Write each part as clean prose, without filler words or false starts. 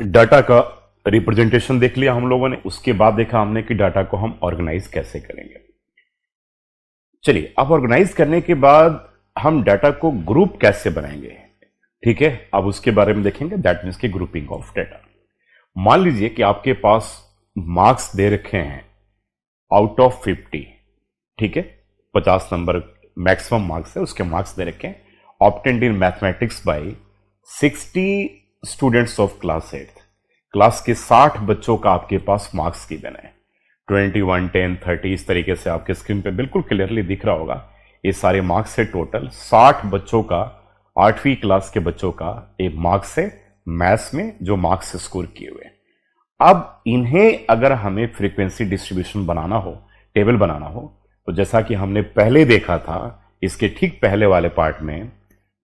Data का representation देख लिया हम लोगों ने, उसके बाद देखा हमने कि डाटा को हम ऑर्गेनाइज कैसे करेंगे। चलिए, अब ऑर्गेनाइज करने के बाद हम डाटा को ग्रुप कैसे बनाएंगे, ठीक है, अब उसके बारे में देखेंगे। दैट मीन्स की ग्रुपिंग ऑफ डाटा। मान लीजिए कि आपके पास मार्क्स दे रखे हैं आउट ऑफ 50, ठीक है, 50 नंबर मैक्सिमम मार्क्स है, उसके मार्क्स दे रखे हैं, obtained in mathematics bye 60 students of class 8। Class के 60 बच्चों का आपके पास मार्क्स गिवन है, 21, 10, 30, इस तरीके से आपके स्क्रीन पे बिल्कुल क्लियरली दिख रहा होगा। ये सारे मार्क्स है टोटल 60 बच्चों का, 8वीं क्लास के बच्चों का एक मार्क्स है मैथ्स में जो मार्क्स स्कोर किए हुए। अब इन्हें अगर हमें फ्रीक्वेंसी डिस्ट्रीब्यूशन बनाना हो, टेबल बनाना हो, तो जैसा कि हमने पहले देखा था इसके ठीक पहले वाले पार्ट में,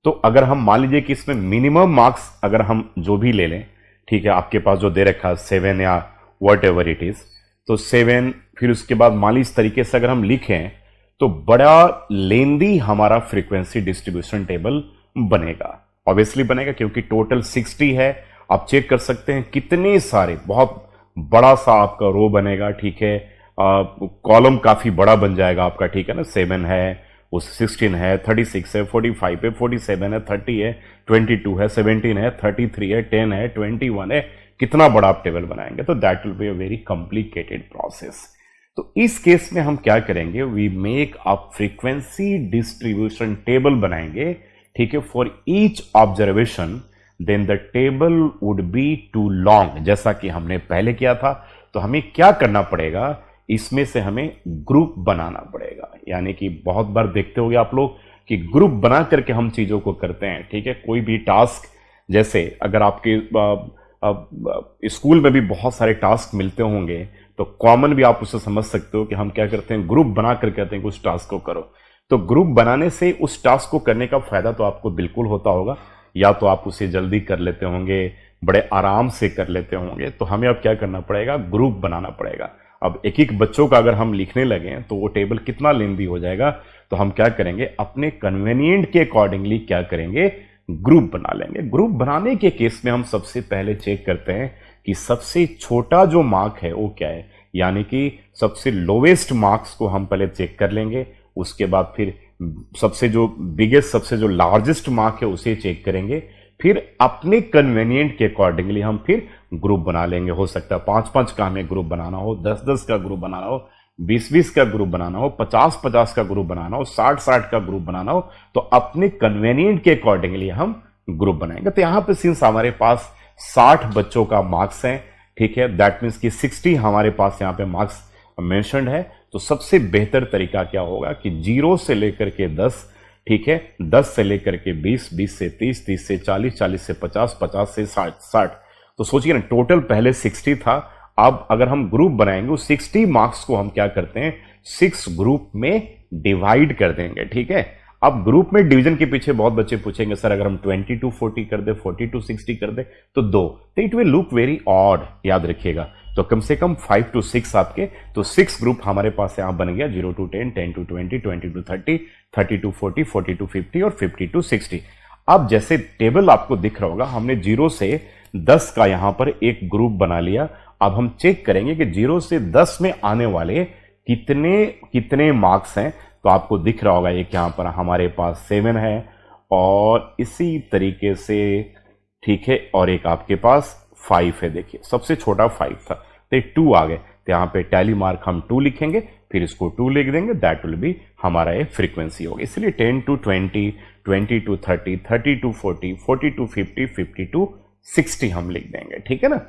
तो अगर हम मान लीजिए कि इसमें मिनिमम मार्क्स अगर हम जो भी ले लें, ठीक है, आपके पास जो दे रखा है 7 या वट एवर इट इज, तो 7, फिर उसके बाद मान लीजिए इस तरीके से अगर हम लिखें तो बड़ा लेंदी हमारा फ्रीक्वेंसी डिस्ट्रीब्यूशन टेबल बनेगा। ऑब्वियसली बनेगा क्योंकि टोटल 60 है। आप चेक कर सकते हैं कितने सारे, बहुत बड़ा सा आपका रो बनेगा, ठीक है, कॉलम काफी बड़ा बन जाएगा आपका, ठीक है ना। 7 है, उस 16 है, 36 है, 45 है, 47 है, 30 है, 22 है, 17 है, 33 है, 10 है, 21 है, कितना बड़ा आप टेबल बनाएंगे, तो that will be a very complicated process. तो इस केस में हम क्या करेंगे, we make a frequency distribution table बनाएंगे, ठीक है, for each observation, then the table would be too long, जैसा कि हमने पहले किया था। तो हमें क्या करना पड़ेगा, इसमें से हमें ग्रुप बनाना पड़ेगा। यानी कि बहुत बार देखते होंगे आप लोग कि ग्रुप बना करके हम चीजों को करते हैं, ठीक है। कोई भी टास्क, जैसे अगर आपके स्कूल में भी बहुत सारे टास्क मिलते होंगे, तो कॉमन भी आप उससे समझ सकते हो कि हम क्या करते हैं, ग्रुप बना कर कहते हैं कि उस टास्क को करो। तो ग्रुप बनाने से उस टास्क को करने का फायदा तो आपको बिल्कुल होता होगा, या तो आप उसे जल्दी कर लेते होंगे, बड़े आराम से कर लेते होंगे। तो हमें अब क्या करना पड़ेगा, ग्रुप बनाना पड़ेगा। अब एक एक बच्चों का अगर हम लिखने लगे तो वो टेबल कितना लेंदी हो जाएगा। तो हम क्या करेंगे, अपने कन्वीनियंट के अकॉर्डिंगली क्या करेंगे, ग्रुप बना लेंगे। ग्रुप बनाने के केस में हम सबसे पहले चेक करते हैं कि सबसे छोटा जो मार्क है वो क्या है, यानी कि सबसे लोवेस्ट मार्क्स को हम पहले चेक कर लेंगे। उसके बाद फिर सबसे जो बिगेस्ट, सबसे जो लार्जेस्ट मार्क है उसे चेक करेंगे। फिर अपने कन्वीनियंट के अकॉर्डिंगली हम फिर ग्रुप बना लेंगे। हो सकता है 5-5 का हमें ग्रुप बनाना हो, 10-10 का ग्रुप बनाना हो, 20-20 का ग्रुप बनाना हो, 50-50 का ग्रुप बनाना हो, 60-60 का ग्रुप बनाना हो, तो अपने कन्वीनियंट के अकॉर्डिंगली हम ग्रुप बनाएंगे। तो यहां पे सिंस हमारे पास 60 बच्चों का मार्क्स है, ठीक है, दैट मीन्स कि 60 हमारे पास यहां पे मार्क्स मेंशन्ड है। तो सबसे बेहतर तरीका क्या होगा कि 0 से लेकर के 10, ठीक है, 10 से लेकर के 20, 20 से 30, 30 से 40, 40 से 50, 50 से 60, 60। तो सोचिए ना, टोटल पहले 60 था। अब अगर हम ग्रुप बनाएंगे, उस 60 मार्क्स को हम क्या करते हैं, 6 ग्रुप में डिवाइड कर देंगे, ठीक है। अब ग्रुप में डिवीजन के पीछे बहुत बच्चे पूछेंगे, सर अगर हम 20 to 40 कर दे, 40 to 60 कर दे तो 2, तो it will look very odd, याद रखिएगा। तो कम से कम 5 to 6 आपके, तो 6 ग्रुप हमारे पास यहां बन गया, 0 to 10, 10 to 20, 20 to 30, 30 to 40, 40 to 50 और 50 to 60। अब जैसे टेबल आपको दिख रहा होगा, हमने 0 से 10 का यहां पर एक ग्रुप बना लिया। अब हम चेक करेंगे कि 0 से 10 में आने वाले कितने कितने मार्क्स हैं। तो आपको दिख रहा होगा एक यहां पर हमारे पास 7 है, और इसी तरीके से, ठीक है, और एक आपके पास 5 है। देखिए सबसे छोटा 5 था, तो एक 2 आ गए, तो यहां पे टैली मार्क हम 2 लिखेंगे, फिर इसको 2 लिख देंगे, दैट विल बी हमारा ये फ्रीक्वेंसी होगी। इसलिए 10 to 20, 20 to 30, 30 to 40, 40 to 50, 50 to 60 हम लिख देंगे, ठीक है ना।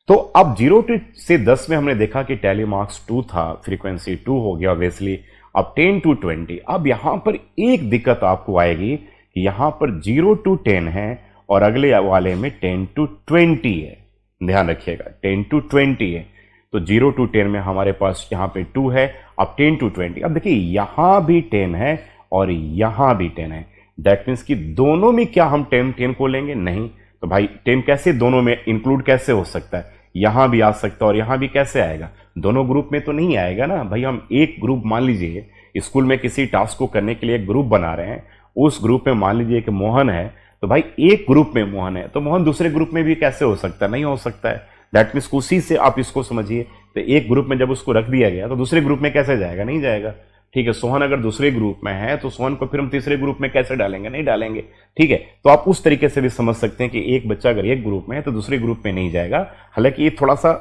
तो अब 0 से 10 में हमने देखा कि टैली मार्क्स 2 था, फ्रीक्वेंसी 2 हो गया ऑब्वियसली। अब 10 to 20, अब यहां पर एक दिक्कत आपको आएगी कि यहां पर 0 to 10 है और अगले वाले में 10 to 20 है। ध्यान रखिएगा, 10 to 20 है। तो 0 to 10 में हमारे पास यहां पे 2 है। अब 10 to 20, अब देखिए यहां भी 10 है और यहां भी 10 है। दैट मीन्स कि दोनों में क्या हम 10 को लेंगे? नहीं। तो भाई 10 कैसे दोनों में इंक्लूड कैसे हो सकता है? यहां भी आ सकता है और यहां भी कैसे आएगा? दोनों ग्रुप में तो नहीं आएगा ना भाई। हम एक ग्रुप, मान लीजिए स्कूल में किसी टास्क को करने के लिए एक ग्रुप बना रहे हैं, उस ग्रुप में मान लीजिए कि मोहन है, तो भाई एक ग्रुप में मोहन है तो मोहन दूसरे ग्रुप में भी कैसे हो सकता है? नहीं हो सकता है। दैट मीन्स उसी से आप इसको समझिए, तो एक ग्रुप में जब उसको रख दिया गया तो दूसरे ग्रुप में कैसे जाएगा? नहीं जाएगा। ठीक है, सोहन अगर दूसरे ग्रुप में है तो सोहन को फिर हम तीसरे ग्रुप में कैसे डालेंगे? नहीं डालेंगे। ठीक है, तो आप उस तरीके से भी समझ सकते हैं कि एक बच्चा अगर एक ग्रुप में है तो दूसरे ग्रुप में नहीं जाएगा। हालांकि ये थोड़ा सा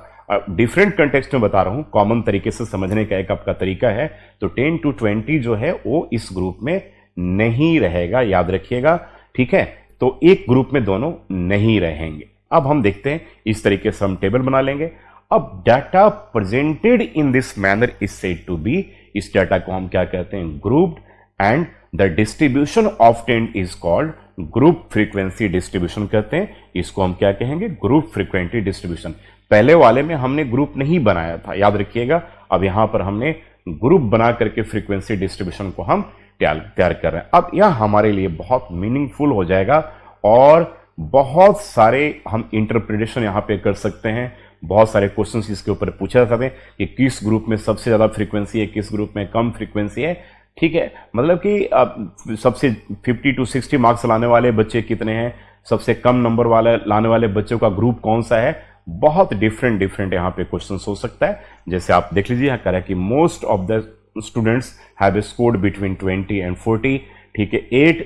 डिफरेंट कंटेक्स्ट में बता रहा हूं, कॉमन तरीके से समझने का एक आपका तरीका है। तो 10 to 20 जो है वो इस ग्रुप में नहीं रहेगा, याद रखिएगा। ठीक है, तो एक ग्रुप में दोनों नहीं रहेंगे। अब हम देखते हैं, इस तरीके से हम टेबल बना लेंगे। अब data presented in this manner is said to be, इस डाटा को हम क्या कहते हैं? Grouped, and the distribution of 10 is called group frequency distribution कहते हैं। इसको हम क्या कहेंगे? Group frequency distribution. पहले वाले में हमने ग्रुप नहीं बनाया था, याद रखिएगा। अब यहां पर हमने ग्रुप बना करके फ्रीक्वेंसी डिस्ट्रीब्यूशन को हम तैयार कर रहे हैं। अब यह हमारे लिए बहुत मीनिंगफुल हो जाएगा और बहुत सारे हम इंटरप्रिटेशन यहां पे कर सकते हैं। बहुत सारे क्वेश्चंस इसके ऊपर पूछा जाते हैं कि किस ग्रुप में सबसे ज्यादा फ्रीक्वेंसी है, किस ग्रुप में कम फ्रीक्वेंसी है। ठीक है, मतलब कि सबसे 50 to 60 मार्क्स लाने वाले बच्चे कितने हैं, सबसे कम नंबर वाले लाने वाले बच्चों का ग्रुप कौन सा है। बहुत डिफरेंट यहाँ पे क्वेश्चंस हो सकता है। जैसे आप देख लीजिए, यहाँ कह रहा है कि most of the students have scored between 20 and 40। ठीक है, 8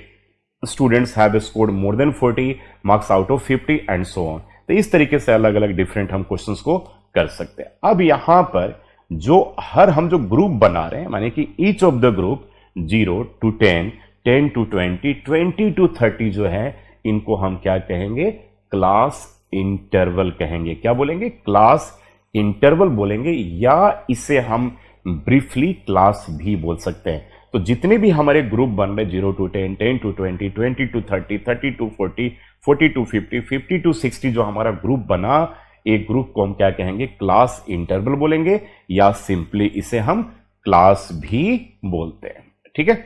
students have scored more than 40 marks out of 50 and so on. तो इस तरीके से अलग अलग डिफरेंट हम क्वेश्चंस को कर सकते हैं। अब यहां पर जो हम जो ग्रुप बना रहे हैं, माने कि each of the group 0 to 10, 10 to 20, 20 to 30 जो है, इनको हम क्या कहेंगे? क्लास इंटरवल कहेंगे। क्या बोलेंगे? क्लास इंटरवल बोलेंगे, या इसे हम ब्रीफली क्लास भी बोल सकते हैं। तो जितने भी हमारे ग्रुप बन रहे 0 to 10, 10 to 20, 20 to 30, 30 to 40, 40 to 50, 50 to 60 जो हमारा ग्रुप बना, एक ग्रुप को हम क्या कहेंगे? क्लास इंटरवल बोलेंगे, या सिंपली इसे हम क्लास भी बोलते हैं। ठीक है,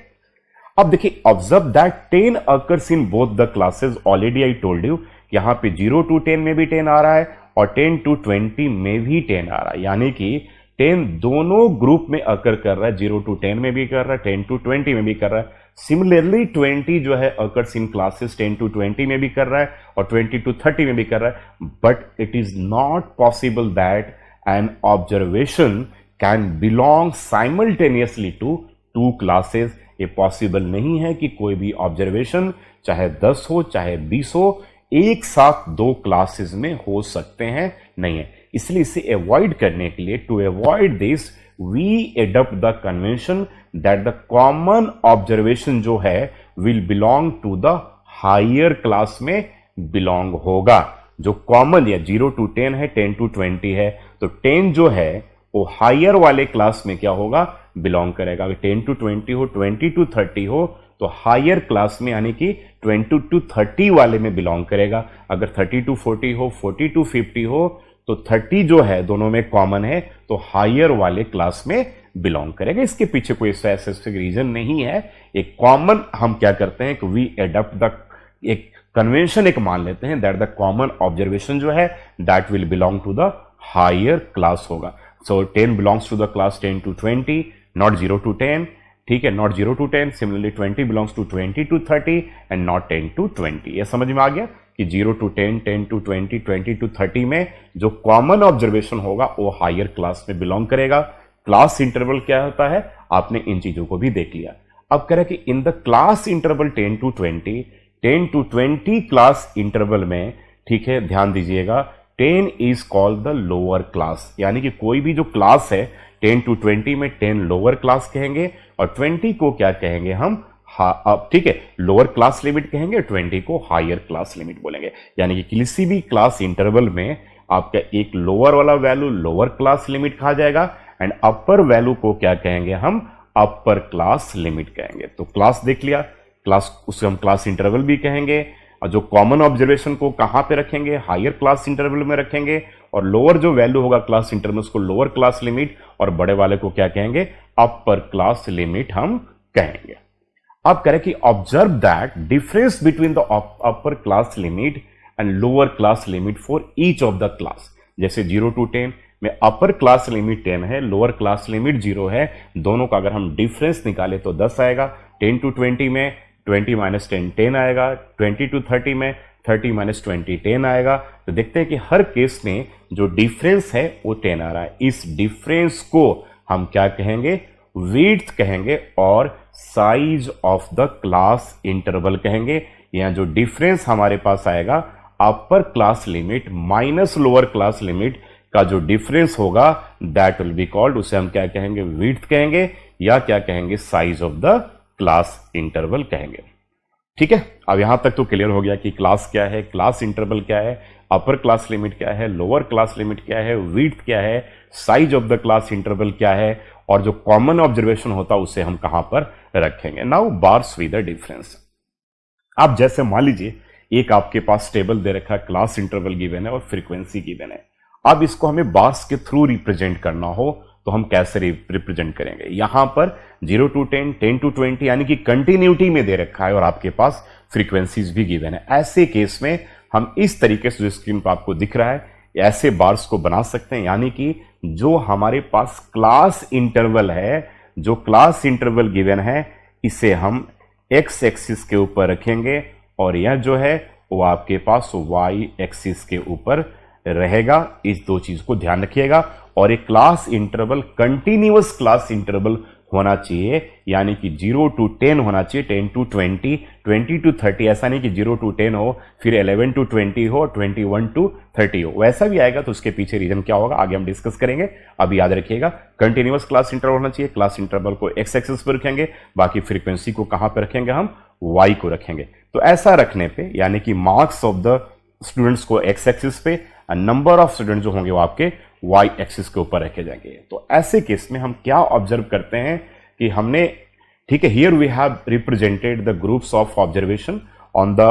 अब देखिए, observe that 10 occurs in both the classes. Already I told you, यहां पे 0 to 10 में भी 10 आ रहा है और 10 to 20 में भी 10 आ रहा है, यानी कि 10 दोनों ग्रुप में अकर कर रहा है। 0 to 10 में भी कर रहा है, 10 to 20 में भी कर रहा है। सिमिलरली 20 जो है अकर्स इन क्लासेस 10 to 20 में भी कर रहा है और 20 to 30 में भी कर रहा है। But it is not possible that an observation can belong simultaneously to 2 classes. ये पॉसिबल नहीं है कि कोई भी ऑब्जर्वेशन, चाहे 10 हो चाहे 20 हो, एक साथ 2 क्लासेस में हो सकते हैं, नहीं है। इसलिए इसे अवॉइड करने के लिए, to avoid this, we adopt the convention that the common observation जो है will belong to the higher class में बिलोंग होगा। जो कॉमन है 0 to 10 है, 10 to 20 है, तो 10 जो है वो हायर वाले क्लास में क्या होगा? बिलोंग करेगा। अगर 10 to 20 हो, 20 to 30 हो, तो हायर क्लास में, यानी कि 20 to 30 वाले में बिलोंग करेगा। अगर 30 to 40 हो, 40 to 50 हो, तो 30 जो है दोनों में कॉमन है, तो हायर वाले क्लास में बिलोंग करेगा। इसके पीछे कोई स्पेसिफिक रीजन नहीं है। एक कॉमन हम क्या करते हैं कि वी एडॉप्ट द, एक कन्वेंशन एक मान लेते हैं दैट द कॉमन ऑब्जर्वेशन जो है that will belong to the higher class होगा। So 10 belongs to the class 10 to 20, not 0 to 10। ठीक है, not 0 to 10। Similarly 20 belongs to 20 to 30 and not 10 to 20। ये समझ में आ गया कि 0 to 10, 10 to 20, 20 to 30 में जो कॉमन ऑब्जर्वेशन होगा वो हायर क्लास में बिलोंग करेगा। क्लास इंटरवल क्या होता है, आपने इन चीजों को भी देख लिया। अब कह रहे कि in the class interval 10 to 20, 10 to 20 class interval में, ठीक है, ध्यान दीजिएगा, 10 is called the lower class. यानी कि कोई भी जो क्लास है 10 to 20 में 10 लोअर क्लास कहेंगे और 20 को क्या कहेंगे हम? ठीक है, लोअर क्लास लिमिट कहेंगे, 20 को हायर क्लास लिमिट बोलेंगे। यानी कि किसी भी क्लास इंटरवल में आपका एक लोअर वाला वैल्यू लोअर क्लास लिमिट कहा जाएगा एंड अपर वैल्यू को क्या कहेंगे हम? अपर क्लास लिमिट कहेंगे। तो क्लास देख लिया, क्लास, उसे हम क्लास इंटरवल भी कहेंगे। और जो कॉमन ऑब्जर्वेशन को कहां पे रखेंगे? हायर क्लास इंटरवल में रखेंगे। और लोअर जो वैल्यू होगा क्लास इंटरवल, उसको लोअर क्लास लिमिट, और बड़े वाले को क्या कहेंगे? अपर क्लास लिमिट हम कहेंगे। अब करें कि observe that difference between the upper class limit and lower class limit for each of the class. जैसे 0 to 10 में अपर क्लास लिमिट 10 है, लोअर क्लास लिमिट 0 है, दोनों का अगर हम डिफरेंस निकाले तो 10 आएगा। 10 to 20 में 20 माइनस 10 10 आएगा, 20 to 30 में 30 माइनस 20 10 आएगा। तो देखते हैं कि हर केस में जो डिफरेंस है वो 10 आ रहा है। इस डिफरेंस को हम क्या कहेंगे, विड्थ कहेंगे और size of the class interval कहेंगे। यहाँ जो डिफरेंस हमारे पास आएगा upper class limit minus lower class limit का जो डिफरेंस होगा दैट विल बी कॉल्ड, उसे हम क्या कहेंगे, विड्थ कहेंगे या क्या कहेंगे, size of the class interval कहेंगे। ठीक है, अब यहां तक तो क्लियर हो गया कि क्लास क्या है, क्लास इंटरवल क्या है, अपर क्लास लिमिट क्या है, लोअर क्लास लिमिट क्या है, विड्थ क्या है, size of the class interval क्या है, और जो कॉमन ऑब्जर्वेशन होता है उसे हम कहां पर रखेंगे। Now bars with the difference. अब जैसे मान लीजिए एक आपके पास टेबल दे रखा है, क्लास इंटरवल गिवन है और फ्रीक्वेंसी गिवन है। अब इसको हमें बार्स के थ्रू रिप्रेजेंट करना हो तो हम कैसे रिप्रेजेंट करेंगे। यहां पर 0 to 10, 10 to 20 यानी कि कंटिन्यूटी में दे रखा है और आपके पास फ्रीक्वेंसीज भी गिवन है। ऐसे केस में हम इस तरीके से जो स्क्रीन पर आपको दिख रहा है ऐसे बार्स को बना सकते हैं, यानी कि जो हमारे पास क्लास इंटरवल है, जो क्लास इंटरवल गिवन है, इसे हम एक्स एक्सिस के ऊपर रखेंगे और यह जो है वो आपके पास वाई एक्सिस के ऊपर रहेगा। इस दो चीज को ध्यान रखिएगा। और एक class interval continuous class interval होना चाहिए, यानी कि 0 to 10 होना चाहिए, 10 to 20, 20 to 30। ऐसा नहीं कि 0 to 10 हो फिर 11 to 20 हो, 21 to 30 हो, वैसा भी आएगा तो उसके पीछे रीजन क्या होगा आगे हम डिस्कस करेंगे। अभी याद रखिएगा कंटिन्यूअस क्लास इंटरवल होना चाहिए, क्लास इंटरवल को एक्स एक्सिस पर रखेंगे, बाकी फ्रीक्वेंसी को कहां पर रखेंगे, हम वाई को रखेंगे। तो ऐसा रखने पे यानी कि मार्क्स ऑफ द स्टूडेंट्स को एक्स एक्सिस पे, नंबर ऑफ स्टूडेंट जो होंगे वो आपके वाई एक्सिस के ऊपर रखे जाएंगे। तो ऐसे केस में हम क्या ऑब्जर्व करते हैं कि हमने, ठीक है, here we have represented the groups of observation on the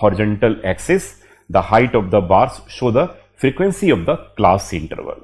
horizontal axis, the height of the bars show the frequency of the class interval.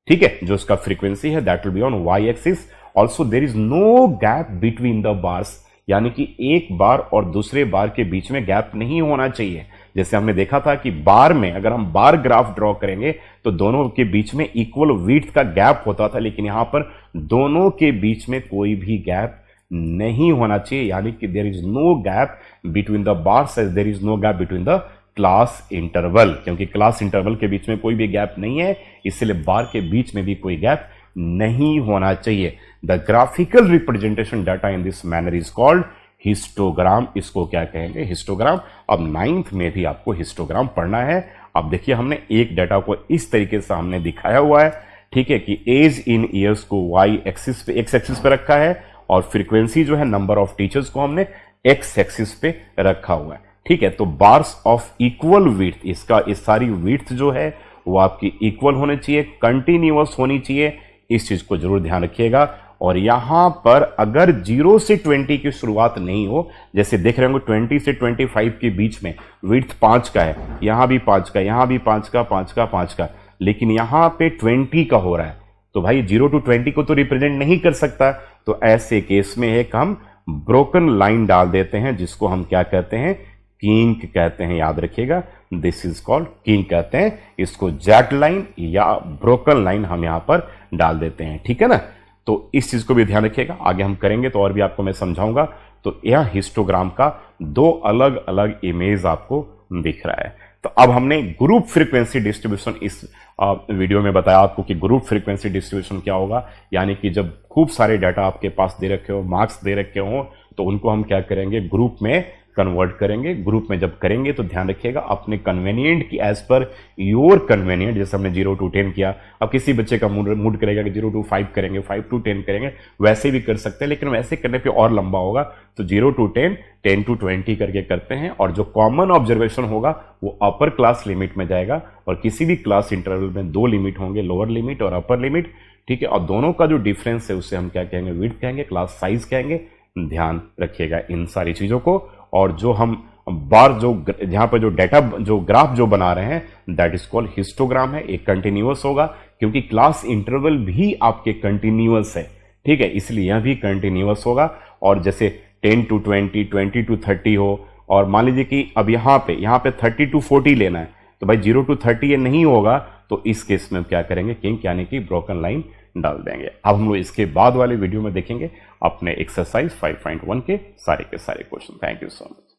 ठीक है, जो उसका फ्रीक्वेंसी है that will be on Y axis. Also there is no gap between the bars, यानी कि एक बार और दूसरे बार के बीच में गैप नहीं होना चाहिए। जैसे हमने देखा था कि बार में अगर हम बार ग्राफ ड्रॉ करेंगे तो दोनों के बीच में इक्वल विड्थ का गैप होता था, लेकिन यहां पर दोनों के बीच में कोई भी गैप नहीं होना चाहिए, यानी कि there is no gap between the bars as there is no gap between the class interval. क्योंकि क्लास इंटरवल के बीच में कोई भी गैप नहीं है, इसलिए बार के बीच में भी कोई गैप नहीं होना चाहिए। The graphical representation data in this manner is called histogram. इसको क्या कहेंगे, हिस्टोग्राम। अब 9th में भी आपको हिस्टोग्राम पढ़ना है। अब देखिए हमने एक डाटा को इस तरीके से हमने दिखाया हुआ है, ठीक है, कि एज इन ईयर्स को वाई एक्सिस पे, एक्स एक्सिस पे रखा है और फ्रीक्वेंसी जो है नंबर ऑफ टीचर्स को हमने एक्स एक्सिस पे रखा हुआ है। ठीक है, तो बार्स ऑफ इक्वल विड्थ, इसका इस सारी विड्थ जो है वो आपकी इक्वल होनी चाहिए, कंटिन्यूअस होनी चाहिए, इस चीज को जरूर ध्यान रखिएगा। और यहां पर अगर 0 से 20 की शुरुआत नहीं हो, जैसे देख रहे होंगे 20 से 25 के बीच में विड्थ 5 का है, यहां भी 5 का, यहां भी 5 का, 5 का, 5 का, लेकिन यहां पे 20 का हो रहा है, तो भाई 0 to 20 को तो रिप्रेजेंट नहीं कर सकता। तो ऐसे केस में एक हम ब्रोकन लाइन डाल देते हैं, जिसको हम क्या कहते हैं, किंक कहते हैं। याद रखिएगा, दिस इज कॉल्ड किंक कहते हैं। इसको जैग लाइन या ब्रोकन लाइन हम यहां पर डाल देते हैं। ठीक है ना, तो इस चीज को भी ध्यान रखिएगा, आगे हम करेंगे तो और भी आपको मैं समझाऊंगा। तो यह हिस्टोग्राम का दो अलग अलग इमेज आपको दिख रहा है। तो अब हमने ग्रुप फ्रीक्वेंसी डिस्ट्रीब्यूशन इस वीडियो में बताया आपको कि ग्रुप फ्रीक्वेंसी डिस्ट्रीब्यूशन क्या होगा, यानी कि जब खूब सारे डाटा आपके पास दे रखे हो, मार्क्स दे रखे हो, तो उनको हम क्या करेंगे, ग्रुप में कन्वर्ट करेंगे। ग्रुप में जब करेंगे तो ध्यान रखिएगा अपने कन्वेनिएंट की, एज पर योर कन्वेनिएंट। जैसे हमने 0 to 10 किया, अब किसी बच्चे का मूड करेगा कि 0 to 5 करेंगे, 5 to 10 करेंगे, वैसे भी कर सकते हैं, लेकिन वैसे करने पे और लंबा होगा। तो 0 to 10, 10 to 20 करके करते हैं, और जो कॉमन ऑब्जर्वेशन होगा वो अपर क्लास लिमिट में जाएगा। और किसी भी क्लास इंटरवल में दो लिमिट होंगे, लोअर लिमिट और अपर लिमिट। ठीक है, और दोनों का जो डिफरेंस है उसे हम क्या कहेंगे, विड्थ कहेंगे, क्लास साइज कहेंगे। ध्यान रखिएगा इन सारी चीजों को। और जो हम बार जो जहां पर जो डाटा जो ग्राफ जो बना रहे हैं दैट इज कॉल्ड हिस्टोग्राम है। एक कंटिन्यूअस होगा क्योंकि क्लास इंटरवल भी आपके कंटिन्यूअस है। ठीक है, इसलिए यह भी कंटिन्यूअस होगा। और जैसे 10 to 20, 20 to 30 हो, और मान लीजिए कि अब यहाँ पे 30 to 40 लेना है, तो भाई 0 to 30 ये नहीं होगा, तो इस केस में हम क्या करेंगे, किंक यानी कि ब्रोकन लाइन डाल देंगे। अब हम लोग इसके बाद वाले वीडियो में देखेंगे अपने एक्सरसाइज 5.1 के सारे question. Thank you so much.